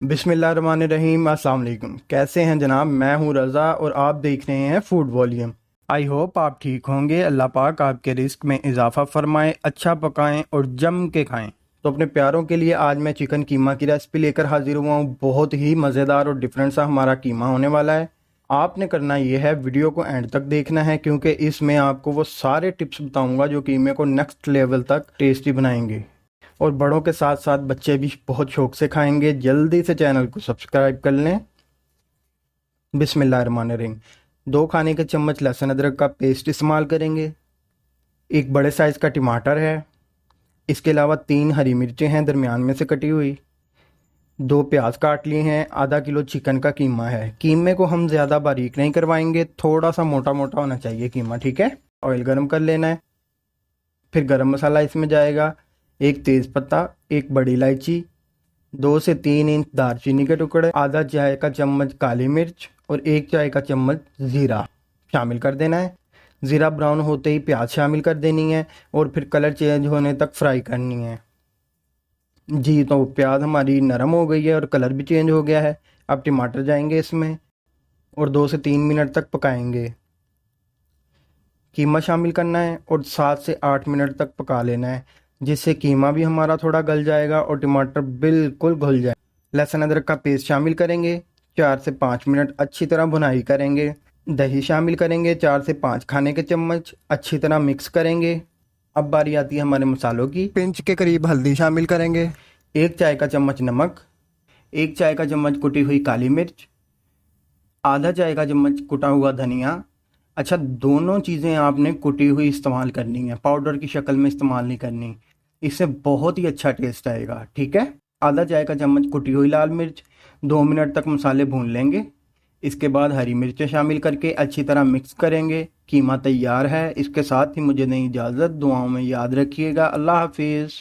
बिस्मिल्लाहिर्रहमानिर्रहीम। अस्सलाम वालेकुम। कैसे हैं जनाब? मैं हूं रज़ा और आप देख रहे हैं फूड वॉल्यूम। आई होप आप ठीक होंगे। अल्लाह पाक आपके रिस्क में इजाफा फरमाए, अच्छा पकाएं और जम के खाएं। तो अपने प्यारों के लिए आज मैं चिकन कीमा की रेसिपी लेकर हाजिर हुआ हूँ। बहुत ही मज़ेदार और डिफरेंट सा हमारा कीमा होने वाला है। आपने करना ये है, वीडियो को एंड तक देखना है, क्योंकि इसमें आपको वो सारे टिप्स बताऊंगा जो कीमे को नेक्स्ट लेवल तक टेस्टी बनाएंगे और बड़ों के साथ साथ बच्चे भी बहुत शौक से खाएंगे। जल्दी से चैनल को सब्सक्राइब कर लें। बिस्मिल्लाहिर्रहमानिर्रहीम। 2 खाने के चम्मच लहसुन अदरक का पेस्ट इस्तेमाल करेंगे। एक बड़े साइज़ का टमाटर है। इसके अलावा 3 हरी मिर्चें हैं दरमियान में से कटी हुई। 2 प्याज काट लिए हैं। आधा किलो चिकन का कीमा है। कीमे को हम ज़्यादा बारीक नहीं करवाएंगे, थोड़ा सा मोटा मोटा होना चाहिए कीमा, ठीक है। ऑयल गर्म कर लेना है। फिर गरम मसाला इसमें जाएगा, एक तेज़ पत्ता, एक बड़ी इलायची, 2 से 3 इंच दालचीनी के टुकड़े, आधा चाय का चम्मच काली मिर्च और 1 चाय का चम्मच ज़ीरा शामिल कर देना है। ज़ीरा ब्राउन होते ही प्याज शामिल कर देनी है और फिर कलर चेंज होने तक फ्राई करनी है। जी, तो प्याज हमारी नरम हो गई है और कलर भी चेंज हो गया है। अब टमाटर जाएंगे इसमें और 2 से 3 मिनट तक पकाएंगे। कीमा शामिल करना है और 7 से 8 मिनट तक पका लेना है, जिससे कीमा भी हमारा थोड़ा गल जाएगा और टमाटर बिल्कुल घुल जाए। लहसुन अदरक का पेस्ट शामिल करेंगे। 4 से 5 मिनट अच्छी तरह भुनाई करेंगे। दही शामिल करेंगे, 4 से 5 खाने के चम्मच, अच्छी तरह मिक्स करेंगे। अब बारी आती है हमारे मसालों की। पिंच के करीब हल्दी शामिल करेंगे, 1 चाय का चम्मच नमक, 1 चाय का चम्मच कुटी हुई काली मिर्च, आधा चाय का चम्मच कुटा हुआ धनिया। अच्छा, दोनों चीज़ें आपने कुटी हुई इस्तेमाल करनी है, पाउडर की शक्ल में इस्तेमाल नहीं करनी। इससे बहुत ही अच्छा टेस्ट आएगा, ठीक है। आधा चाय का चम्मच कुटी हुई लाल मिर्च। 2 मिनट तक मसाले भून लेंगे। इसके बाद हरी मिर्चें शामिल करके अच्छी तरह मिक्स करेंगे। कीमा तैयार है। इसके साथ ही मुझे दें इजाज़त। दुआओं में याद रखिएगा। अल्लाह हाफिज़।